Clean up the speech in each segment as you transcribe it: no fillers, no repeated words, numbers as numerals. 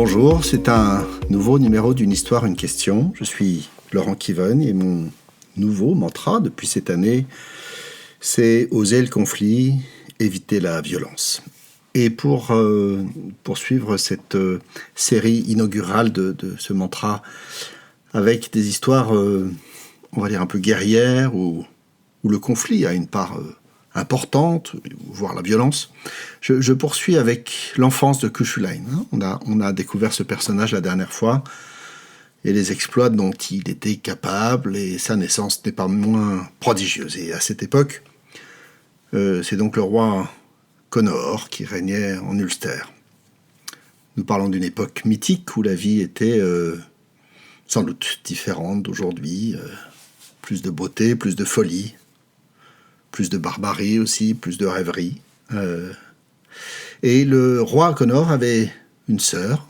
Bonjour, c'est un nouveau numéro d'une histoire, une question. Je suis Laurent Kivogne et mon nouveau mantra depuis cette année, c'est oser le conflit, éviter la violence. Et pour poursuivre cette série inaugurale de ce mantra avec des histoires, on va dire un peu guerrières, où le conflit a une part importante, voire la violence, je poursuis avec l'enfance de Cuchulainn. On a découvert ce personnage la dernière fois, et les exploits dont il était capable, et sa naissance n'est pas moins prodigieuse. Et à cette époque, c'est donc le roi Conor qui régnait en Ulster. Nous parlons d'une époque mythique où la vie était sans doute différente d'aujourd'hui, plus de beauté, plus de folie, plus de barbarie aussi, plus de rêverie. Et le roi Conor avait une sœur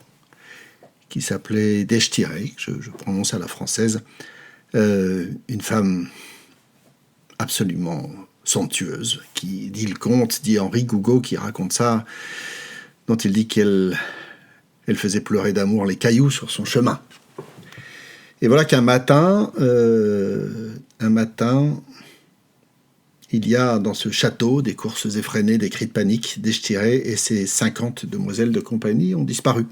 qui s'appelait Deshtiré, je prononce à la française, une femme absolument somptueuse, qui dit le conte, dit Henri Gougaud qui raconte ça, dont il dit qu'elle faisait pleurer d'amour les cailloux sur son chemin. Et voilà qu'un matin, il y a dans ce château des courses effrénées, des cris de panique. Deshtiré et ses 50 demoiselles de compagnie ont disparu.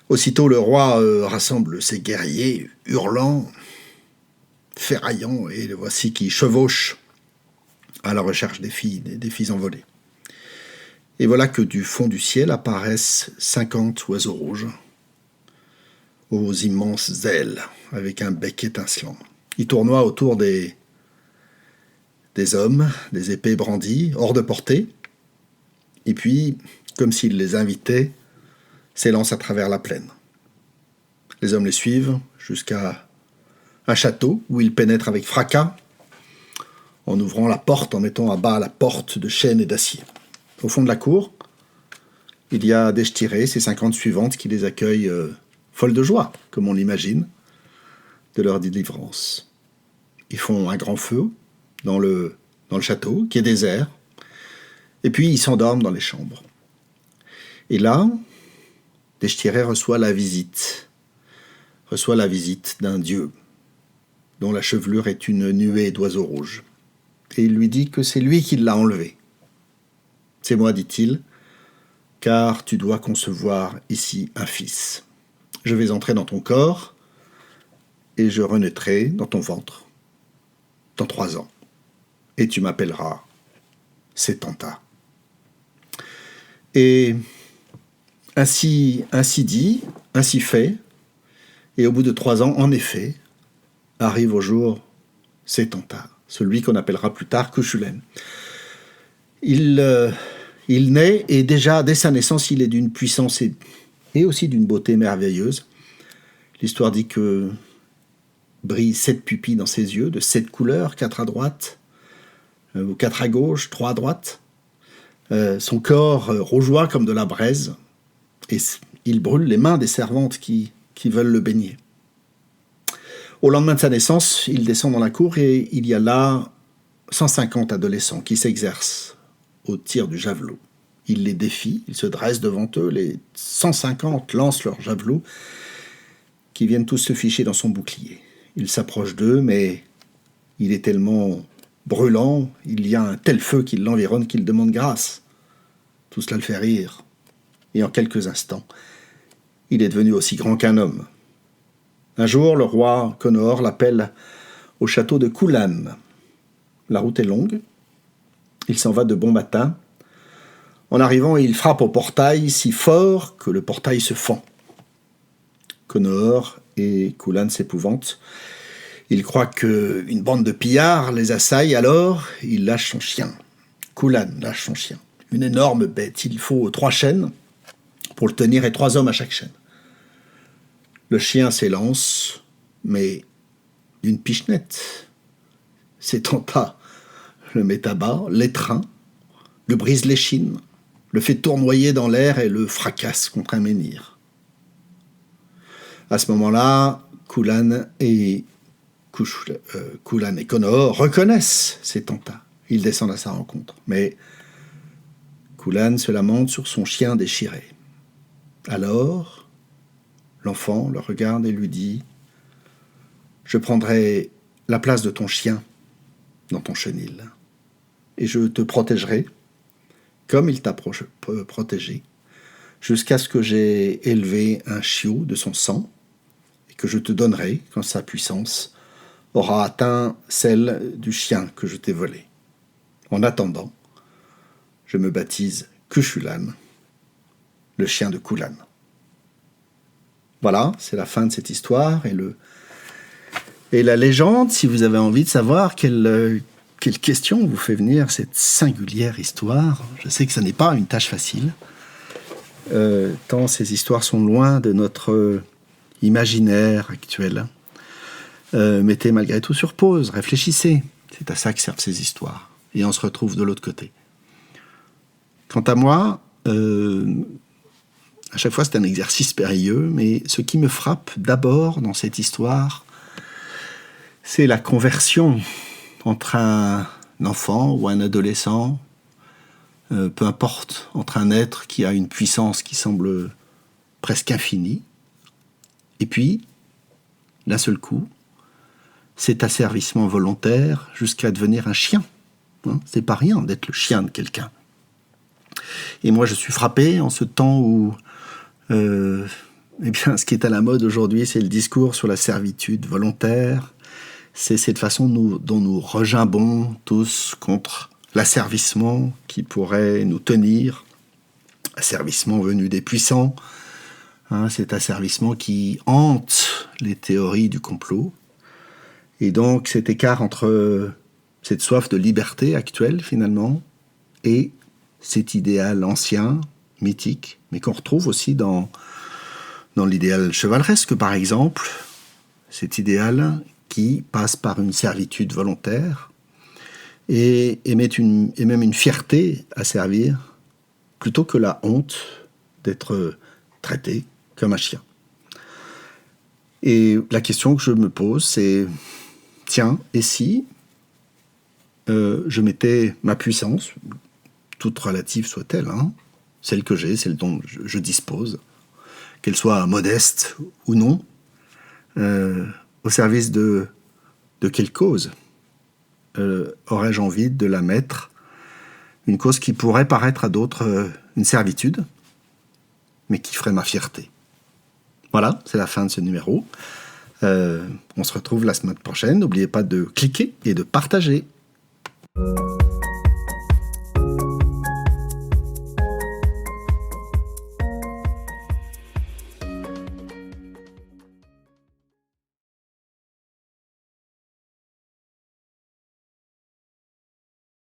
Aussitôt, le roi rassemble ses guerriers, hurlant, ferraillant, et le voici qui chevauche à la recherche des filles envolées. Et voilà que du fond du ciel apparaissent 50 oiseaux rouges, aux immenses ailes, avec un bec étincelant. Ils tournoient autour des hommes, des épées brandies, hors de portée, et puis, comme s'ils les invitaient, s'élancent à travers la plaine. Les hommes les suivent jusqu'à un château où ils pénètrent avec fracas, en ouvrant la porte, en mettant à bas la porte de chêne et d'acier. Au fond de la cour, il y a Deshtiré, ses 50 suivantes qui les accueillent folles de joie, comme on l'imagine, de leur délivrance. Ils font un grand feu dans le château, qui est désert, et puis ils s'endorment dans les chambres. Et là, Deshtiré reçoit la visite d'un dieu, dont la chevelure est une nuée d'oiseaux rouges. Et il lui dit que c'est lui qui l'a enlevé. « C'est moi, dit-il, car tu dois concevoir ici un fils. Je vais entrer dans ton corps, et je renaîtrai dans ton ventre, dans 3 ans. Et tu m'appelleras Setanta. » Et ainsi dit, ainsi fait, et au bout de 3 ans, en effet, arrive au jour Setanta, celui qu'on appellera plus tard Cuchulainn. Il naît, et déjà, dès sa naissance, il est d'une puissance et aussi d'une beauté merveilleuse. L'histoire dit que brillent 7 pupilles dans ses yeux, de 7 couleurs, 4 à droite, ou 4 à gauche, 3 à droite. Son corps rougeoie comme de la braise, et il brûle les mains des servantes qui veulent le baigner. Au lendemain de sa naissance, il descend dans la cour et il y a là 150 adolescents qui s'exercent au tir du javelot. Il les défie, il se dresse devant eux, les 150 lancent leurs javelots qui viennent tous se ficher dans son bouclier. Il s'approche d'eux, mais il est tellement brûlant, il y a un tel feu qui l'environne qu'il demande grâce. Tout cela le fait rire. Et en quelques instants, il est devenu aussi grand qu'un homme. Un jour, le roi Conor l'appelle au château de Cuchulainn. La route est longue. Il s'en va de bon matin. En arrivant, il frappe au portail si fort que le portail se fend. Conor et Cuchulainn s'épouvantent. Il croit qu'une bande de pillards les assaille, alors il lâche son chien. Cuchulainn lâche son chien. Une énorme bête. Il faut 3 chaînes pour le tenir et 3 hommes à chaque chaîne. Le chien s'élance, mais d'une pichenette. Setanta le met à bas, l'étreint, le brise l'échine, le fait tournoyer dans l'air et le fracasse contre un menhir. À ce moment-là, Cuchulainn et Conor reconnaissent Setanta. Ils descendent à sa rencontre. Mais Cuchulainn se lamente sur son chien déchiré. Alors, l'enfant le regarde et lui dit « Je prendrai la place de ton chien dans ton chenil, et je te protégerai comme il t'a protégé, jusqu'à ce que j'ai élevé un chiot de son sang, et que je te donnerai quand sa puissance aura atteint celle du chien que je t'ai volé. En attendant, je me baptise Cuchulain, le chien de Culann. » Voilà, c'est la fin de cette histoire et la légende, si vous avez envie de savoir quelle question vous fait venir cette singulière histoire. Je sais que ce n'est pas une tâche facile, tant ces histoires sont loin de notre imaginaire actuel. Mettez malgré tout sur pause, réfléchissez. C'est à ça que servent ces histoires. Et on se retrouve de l'autre côté. Quant à moi, à chaque fois c'est un exercice périlleux, mais ce qui me frappe d'abord dans cette histoire, c'est la conversion entre un enfant ou un adolescent, peu importe, entre un être qui a une puissance qui semble presque infinie, et puis, d'un seul coup, cet asservissement volontaire jusqu'à devenir un chien. C'est pas rien d'être le chien de quelqu'un. Et moi, je suis frappé en ce temps où ce qui est à la mode aujourd'hui, c'est le discours sur la servitude volontaire. C'est cette façon dont nous regimbons tous contre l'asservissement qui pourrait nous tenir, asservissement venu des puissants, cet asservissement qui hante les théories du complot. Et donc cet écart entre cette soif de liberté actuelle finalement et cet idéal ancien, mythique, mais qu'on retrouve aussi dans l'idéal chevaleresque par exemple, cet idéal qui passe par une servitude volontaire et même une fierté à servir plutôt que la honte d'être traité comme un chien. Et la question que je me pose, c'est tiens, et si je mettais ma puissance, toute relative soit-elle, celle que j'ai, celle dont je dispose, qu'elle soit modeste ou non, au service de quelle cause aurais-je envie de la mettre? Une cause qui pourrait paraître à d'autres une servitude, mais qui ferait ma fierté. Voilà, c'est la fin de ce numéro. On se retrouve la semaine prochaine. N'oubliez pas de cliquer et de partager.